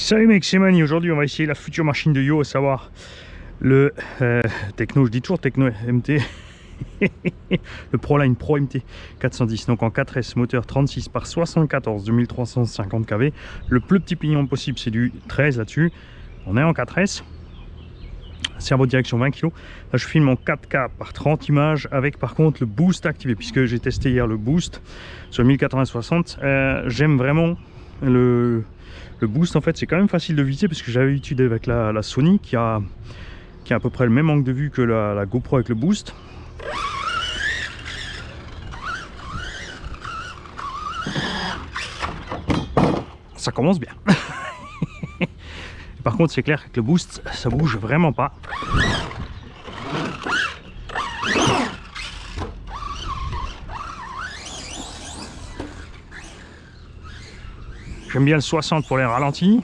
Salut mec, c'est Mani. Aujourd'hui on va essayer la future machine de Yo, à savoir le Techno, je dis toujours Techno MT, le Proline Pro MT 410, donc en 4S, moteur 36 par 74, 2350 kV. Le plus petit pignon possible c'est du 13 là-dessus. On est en 4S, cerveau de direction 20 kg. Là je filme en 4K par 30 images avec par contre le boost activé, puisque j'ai testé hier le boost sur 1080-60. J'aime vraiment le boost. En fait c'est quand même facile de viser parce que j'avais utilisé avec la Sony qui a à peu près le même angle de vue que la GoPro avec le boost. Ça commence bien. Par contre c'est clair que le boost ça bouge vraiment pas. J'aime bien le 60 pour les ralentis,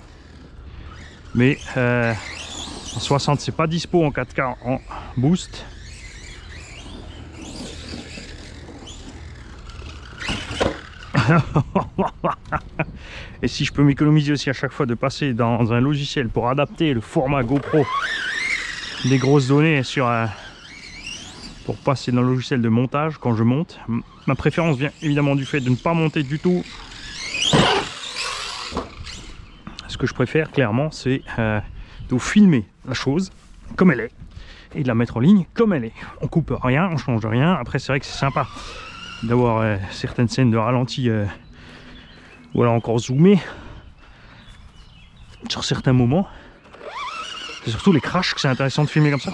mais en 60 c'est pas dispo en 4K en boost. Et si je peux m'économiser aussi à chaque fois de passer dans un logiciel pour adapter le format GoPro des grosses données sur pour passer dans le logiciel de montage quand je monte. Ma préférence vient évidemment du fait de ne pas monter du tout. Ce que je préfère clairement c'est de filmer la chose comme elle est et de la mettre en ligne comme elle est. On coupe rien, on change rien. Après c'est vrai que c'est sympa d'avoir certaines scènes de ralenti ou alors encore zoomé sur certains moments. C'est surtout les crashs que c'est intéressant de filmer comme ça.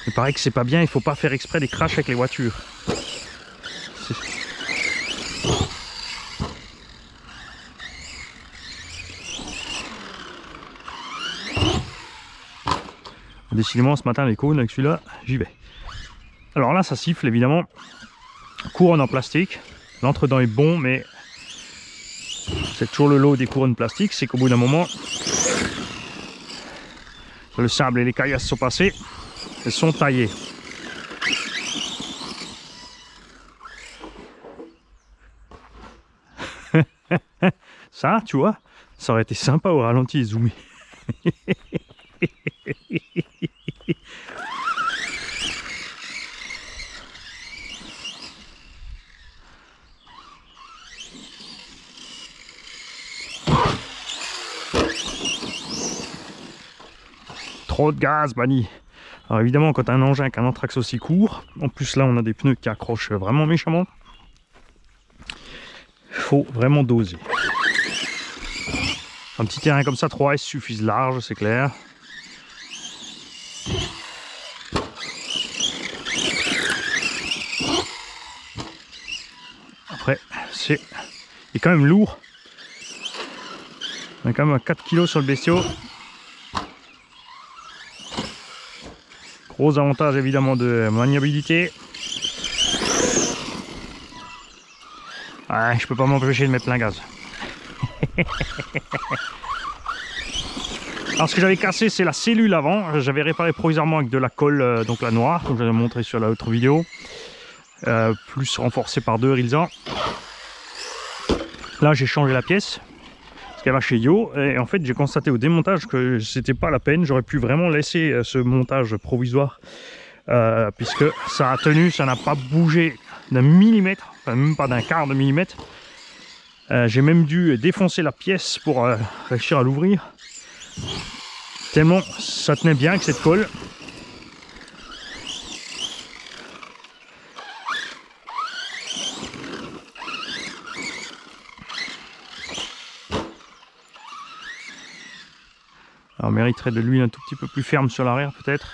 Il paraît que c'est pas bien, il faut pas faire exprès des crashs avec les voitures. Décidément ce matin les cônes avec celui-là, j'y vais. Alors là ça siffle évidemment. Couronne en plastique. L'entre-dent est bon, mais c'est toujours le lot des couronnes plastiques, c'est qu'au bout d'un moment le sable et les caillasses sont passés, elles sont taillées. Ça, tu vois, ça aurait été sympa au ralenti et zoomé. Trop de gaz, Mani. Alors évidemment quand un engin avec un anthrax aussi court, en plus là on a des pneus qui accrochent vraiment méchamment, faut vraiment doser. Un petit terrain comme ça 3S suffit large, c'est clair. Après c'est quand même lourd. On est quand même à 4 kg sur le bestiau. Gros avantage évidemment de maniabilité. Ah, je peux pas m'empêcher de mettre plein gaz. Alors ce que j'avais cassé c'est la cellule avant. J'avais réparé provisoirement avec de la colle, donc la noire, comme j'avais montré sur l'autre vidéo. Plus renforcée par 2 Rilsan. Là j'ai changé la pièce. Qu'elle va chez Yo, et en fait j'ai constaté au démontage que c'était pas la peine. J'aurais pu vraiment laisser ce montage provisoire puisque ça a tenu, ça n'a pas bougé d'un millimètre, enfin même pas d'un quart de millimètre. J'ai même dû défoncer la pièce pour réussir à l'ouvrir, tellement ça tenait bien avec cette colle. On mériterait de l'huile un tout petit peu plus ferme sur l'arrière peut-être.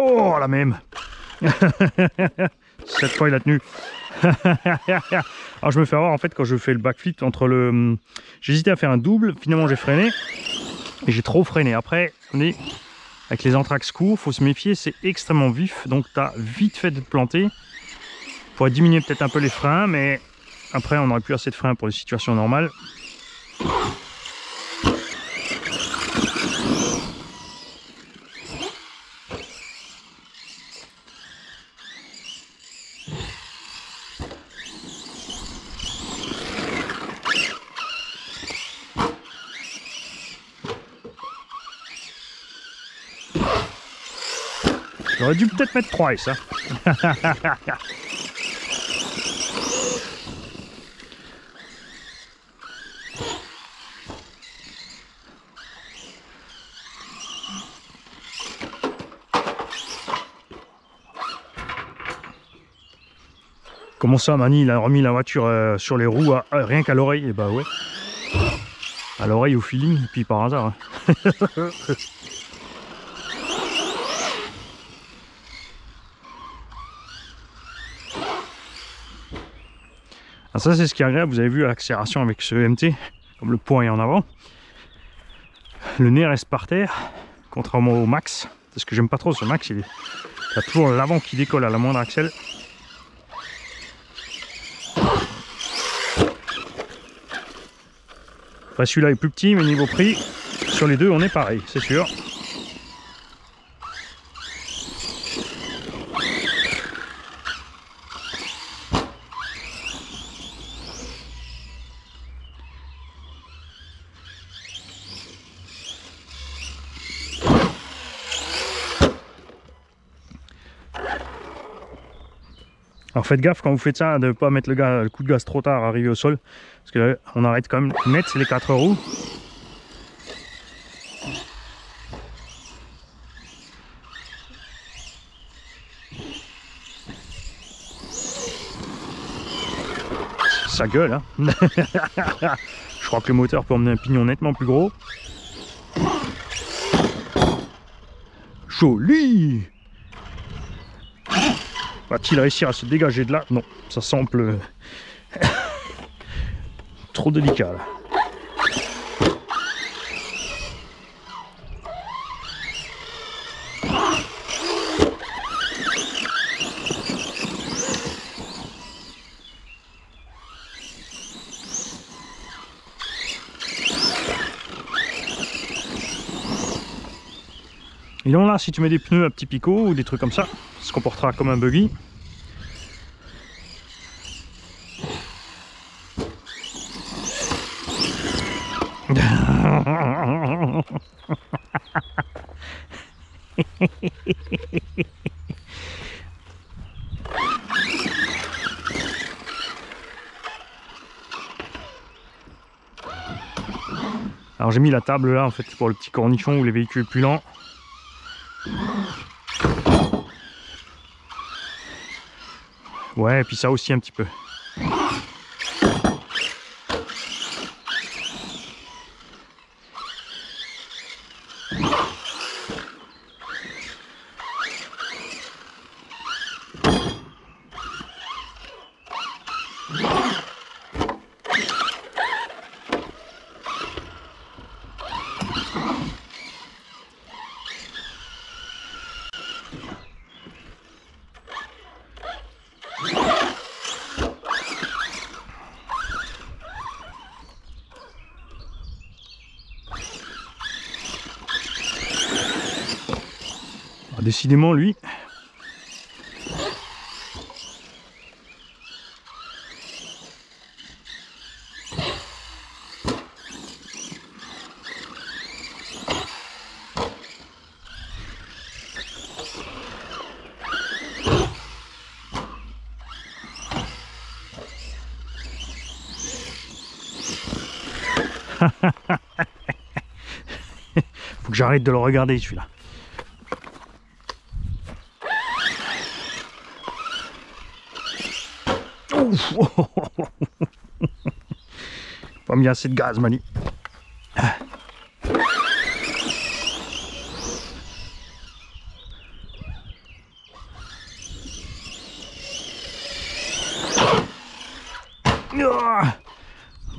Oh la même. Cette fois il a tenu. Alors je me fais avoir en fait quand je fais le backflip entre le... J'hésitais à faire un double, finalement j'ai freiné. Et j'ai trop freiné. Après, on est avec les entraxes courts, faut se méfier, c'est extrêmement vif. Donc tu as vite fait de te planter. Il faudrait diminuer peut-être un peu les freins, mais après on n'aurait plus assez de freins pour les situations normales. J'aurais dû peut-être mettre 3 ça. Comment ça, Mani, il a remis la voiture sur les roues rien qu'à l'oreille? Et bah ouais. À l'oreille, au feeling, et puis par hasard. Hein. Alors ça, c'est ce qui est agréable. Vous avez vu l'accélération avec ce MT, comme le poids est en avant. Le nez reste par terre, contrairement au Max. C'est ce que j'aime pas trop, ce Max, il a toujours l'avant qui décolle à la moindre accel. Enfin, celui-là est plus petit, mais niveau prix, sur les deux, on est pareil, c'est sûr. Alors faites gaffe quand vous faites ça de ne pas mettre le coup de gaz trop tard arrivé au sol, parce que là, on arrête quand même net les 4 roues. Ça gueule, hein. Je crois que le moteur peut emmener un pignon nettement plus gros. Joli. Va-t-il réussir à se dégager de là? Non, ça semble trop délicat là. Et donc là, si tu mets des pneus à petits picots ou des trucs comme ça se comportera comme un buggy. Alors j'ai mis la table là en fait pour le petit cornichon ou les véhicules plus lents. Ouais, et puis ça aussi un petit peu. Décidément, lui. Faut que j'arrête de le regarder celui-là. Pas mis assez de gaz, Mani.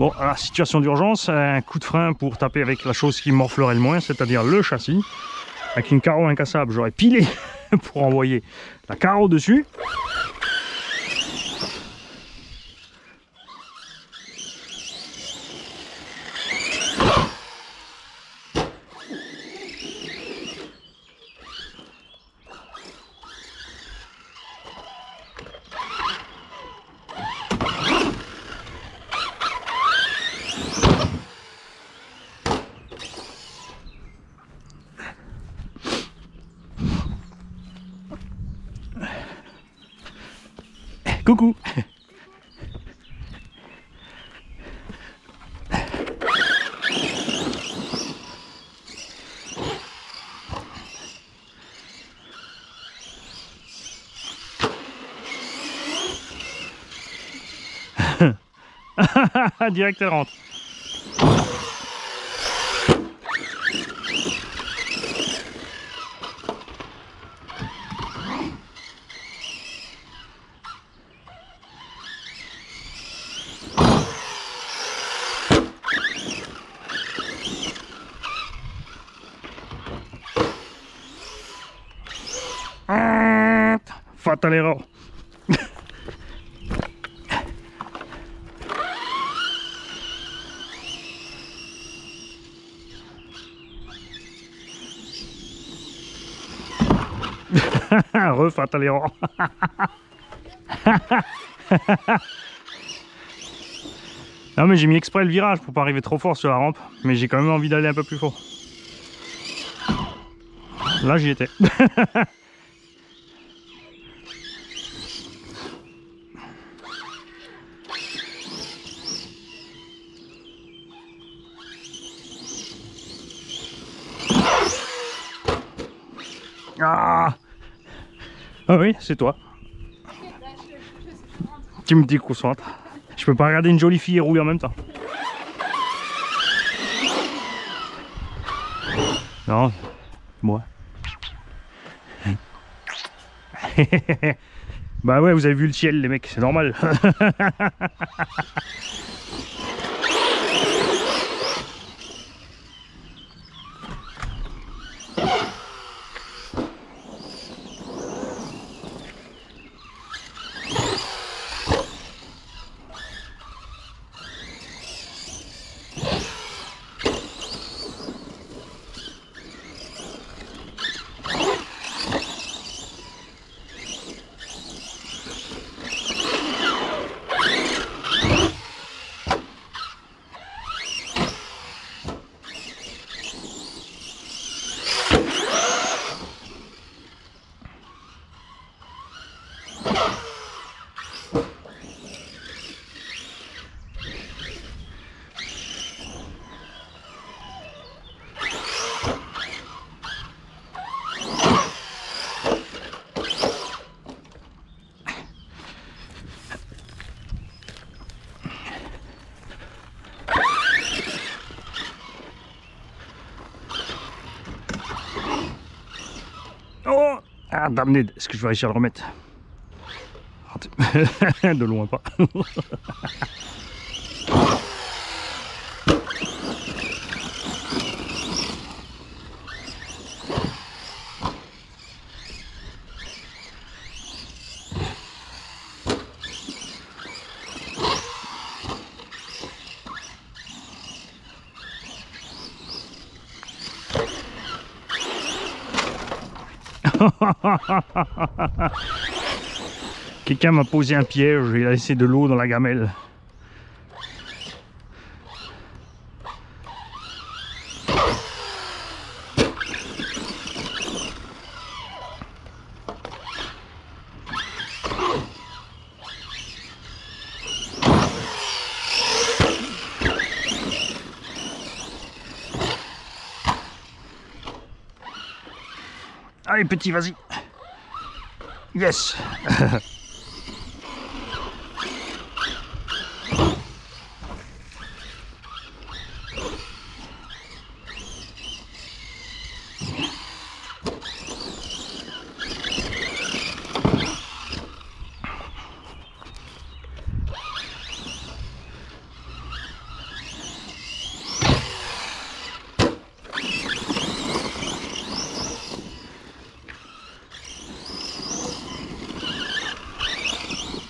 Bon, alors, situation d'urgence, un coup de frein pour taper avec la chose qui morflerait le moins, c'est-à-dire le châssis. Avec une carreau incassable, j'aurais pilé pour envoyer la carreau dessus. Coucou. Direct elle rentre. Fatal erreur. Fatal erreur. Non mais j'ai mis exprès le virage pour pas arriver trop fort sur la rampe, mais j'ai quand même envie d'aller un peu plus fort. Là j'y étais. Ah, ah oui, c'est toi. Tu me déconcentres. Je peux pas regarder une jolie fille et rouler en même temps. Non, moi. Bah ouais, vous avez vu le ciel les mecs, c'est normal. Oh, ah, damned, est-ce que je vais réussir à le remettre? De loin pas. Quelqu'un m'a posé un piège, il a laissé de l'eau dans la gamelle. Allez petit, vas-y. Yes.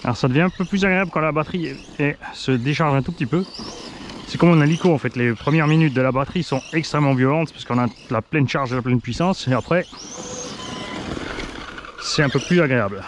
Alors ça devient un peu plus agréable quand la batterie se décharge un tout petit peu. C'est comme on a l'ICO en fait, les premières minutes de la batterie sont extrêmement violentes parce qu'on a la pleine charge et la pleine puissance, et après c'est un peu plus agréable.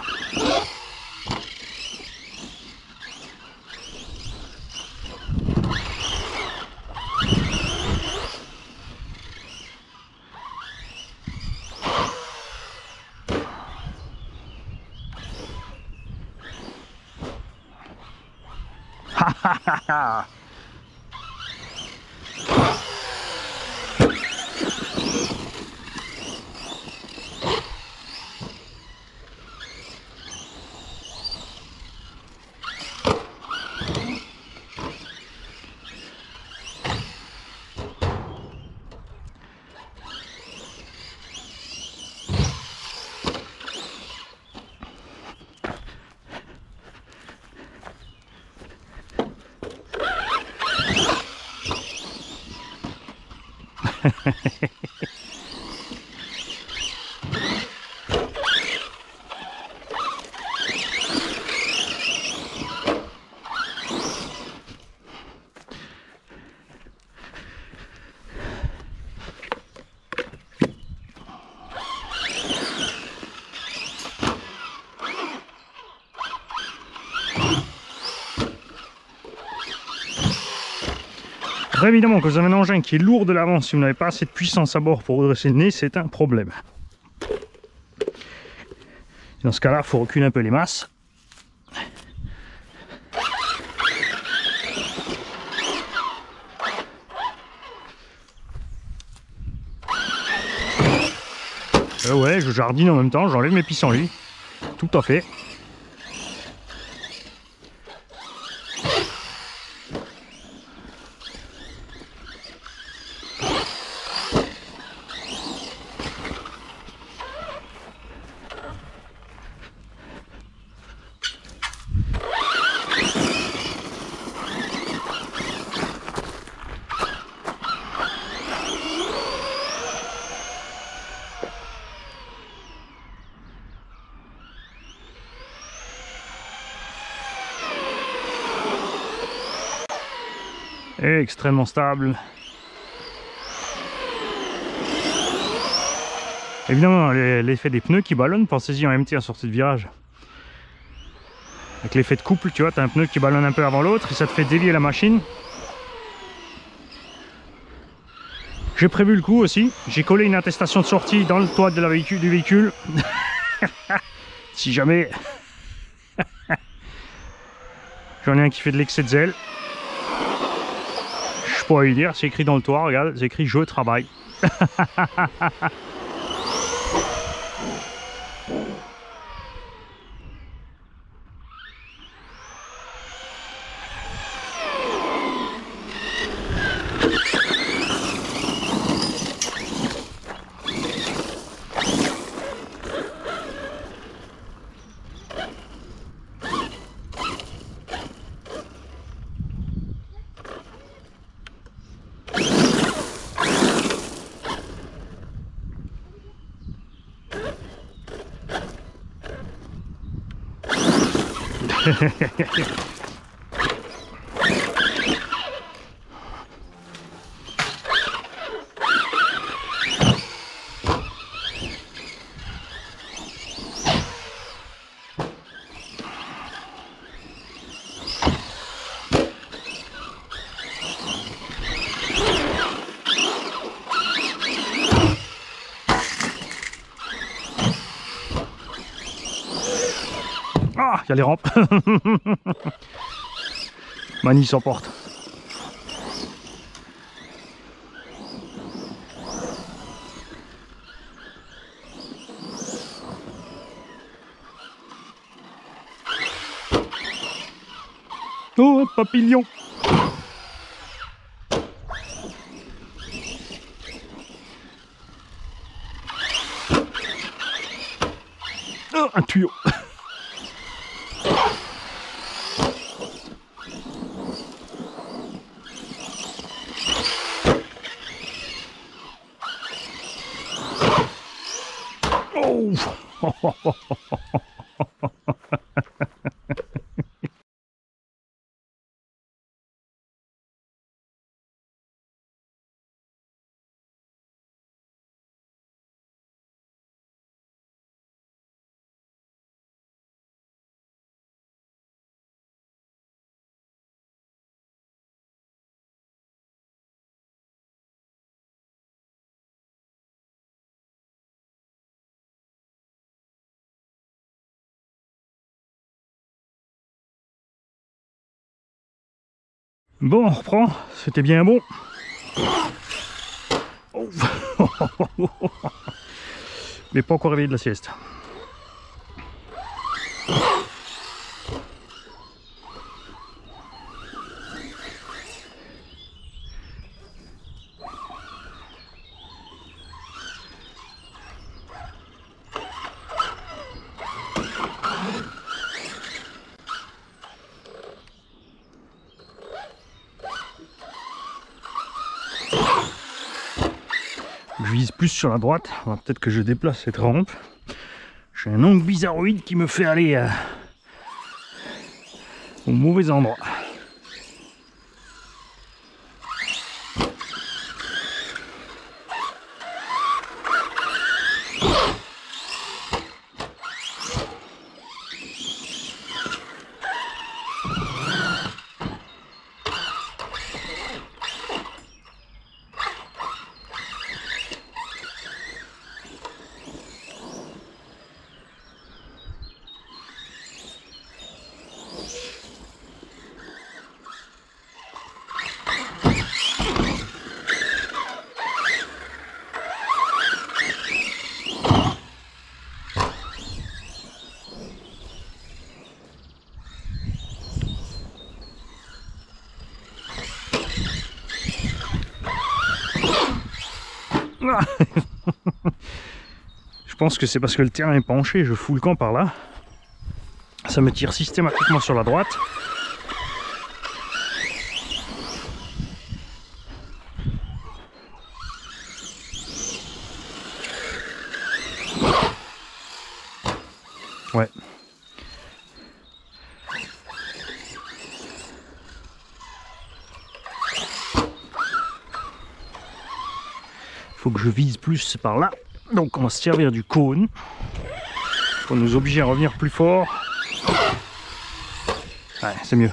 Après, évidemment, quand vous avez un engin qui est lourd de l'avant, si vous n'avez pas assez de puissance à bord pour redresser le nez, c'est un problème. Dans ce cas-là, il faut reculer un peu les masses. Ouais, je jardine en même temps, j'enlève mes pissenlits. Tout à fait. Et extrêmement stable. Évidemment, l'effet des pneus qui ballonnent, pensez-y en MT en sortie de virage. Avec l'effet de couple, tu vois, tu as un pneu qui ballonne un peu avant l'autre et ça te fait dévier la machine. J'ai prévu le coup aussi, j'ai collé une attestation de sortie dans le toit de du véhicule. Si jamais j'en ai un qui fait de l'excès de zèle, je pourrais lui dire, c'est écrit dans le toit, regarde, c'est écrit je travaille. Ah, il y a les rampes. Mani s'emporte. Oh, un papillon. Oh, un tuyau. Oh. Bon, on reprend. C'était bien bon. Oh. Mais pas encore réveillé de la sieste. Je vise plus sur la droite. Peut-être que je déplace cette rampe. J'ai un angle bizarroïde qui me fait aller au mauvais endroit. Je pense que c'est parce que le terrain est penché, je fous le camp par là. Ça me tire systématiquement sur la droite. Ouais. Faut que je vise plus par là. Donc on va se servir du cône pour nous obliger à revenir plus fort. Ouais, c'est mieux.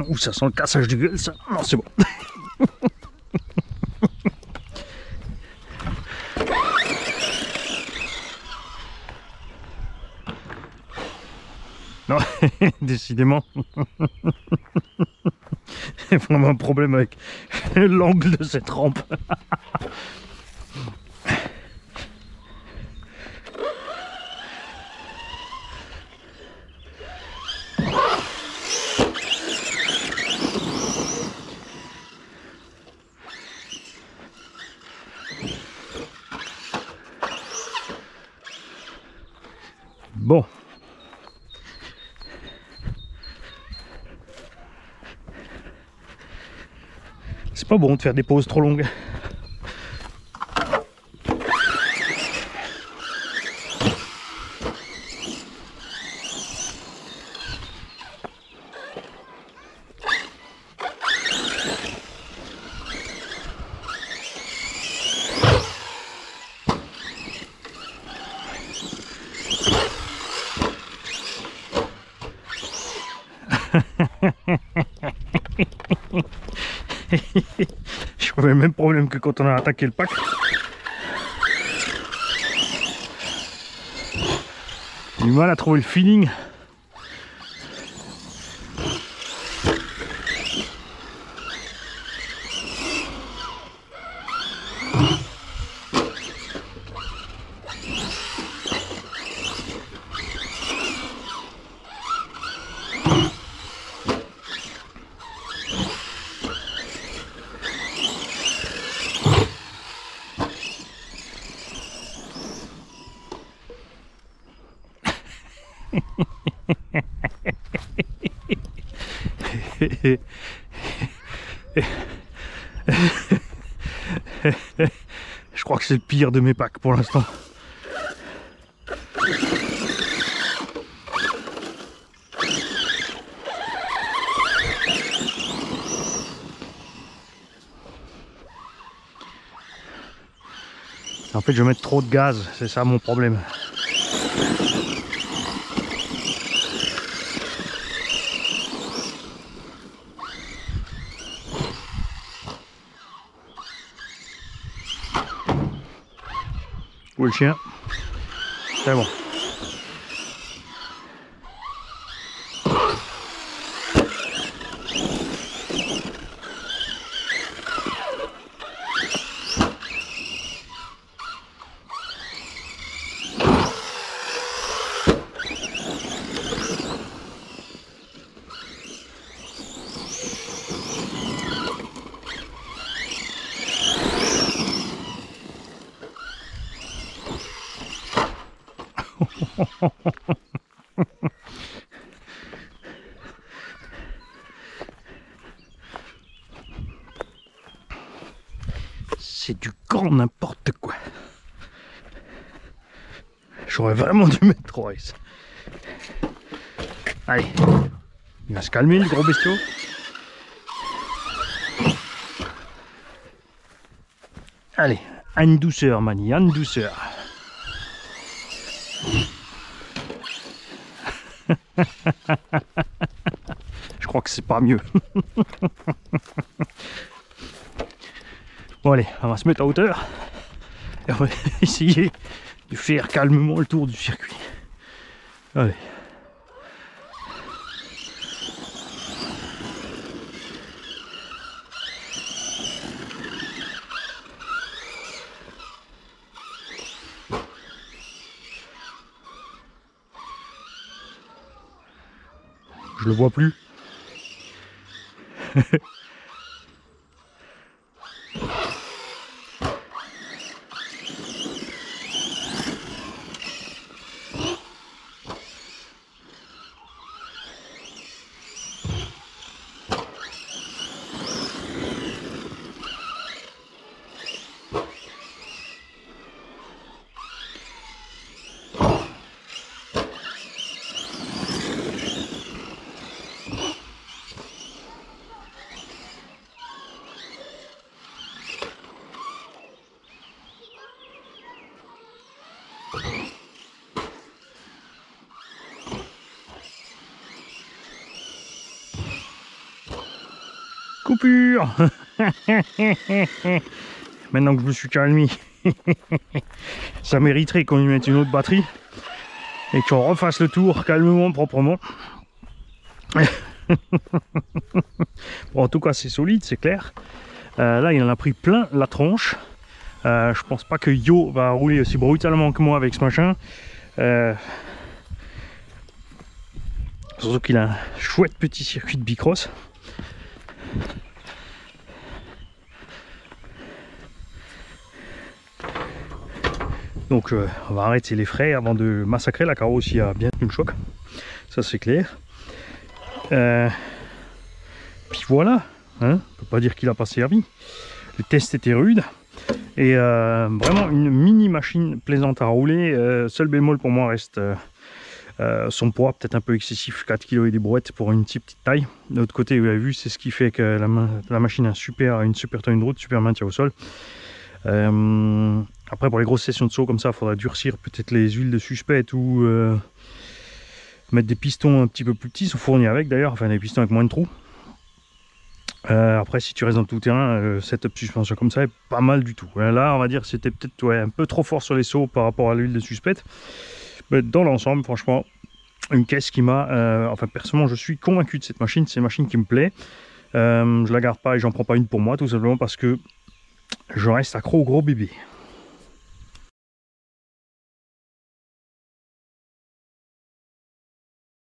Ouh, ça sent le cassage de gueule, ça. Non, c'est bon. Non, décidément. J'ai vraiment un problème avec l'angle de cette rampe. Bon. C'est pas bon de faire des pauses trop longues. J'avais le même problème que quand on a attaqué le pack. J'ai du mal à trouver le feeling. Je crois que c'est le pire de mes packs pour l'instant. En fait, je vais mettre trop de gaz, c'est ça mon problème. Où est le chien? C'est bon. C'est du grand n'importe quoi. J'aurais vraiment dû mettre 3S. Allez, il va se calmer le gros bestiau. Allez, une douceur Mani, une douceur. Je crois que c'est pas mieux. Bon allez, on va se mettre à hauteur et on va essayer de faire calmement le tour du circuit. Allez. Je le vois plus. Coupure. Maintenant que je me suis calmé, ça mériterait qu'on lui mette une autre batterie et qu'on refasse le tour calmement, proprement. Bon, en tout cas c'est solide, c'est clair. Là il en a pris plein la tronche. Je pense pas que Yo va rouler aussi brutalement que moi avec ce machin. Surtout qu'il a un chouette petit circuit de bicross. Donc on va arrêter les frais avant de massacrer. La carrosserie a bien tenu le choc, ça c'est clair. Puis voilà, hein, on peut pas dire qu'il a pas servi. Le test était rude et vraiment une mini machine plaisante à rouler. Seul bémol pour moi reste son poids peut-être un peu excessif, 4 kg et des brouettes pour une si petite taille. De l'autre côté, vous avez vu, c'est ce qui fait que la machine a une super tenue de route, super maintien au sol. Après pour les grosses sessions de saut comme ça, il faudra durcir peut-être les huiles de suspect ou mettre des pistons un petit peu plus petits, sont fournis avec d'ailleurs, enfin des pistons avec moins de trous. Après si tu restes dans le tout terrain, setup suspension comme ça est pas mal du tout. Là on va dire c'était peut-être un peu trop fort sur les sauts par rapport à l'huile de suspect. Mais dans l'ensemble franchement une caisse qui m'a, enfin personnellement je suis convaincu de cette machine, c'est une machine qui me plaît. Je la garde pas et j'en prends pas une pour moi tout simplement parce que je reste accro au gros bébé.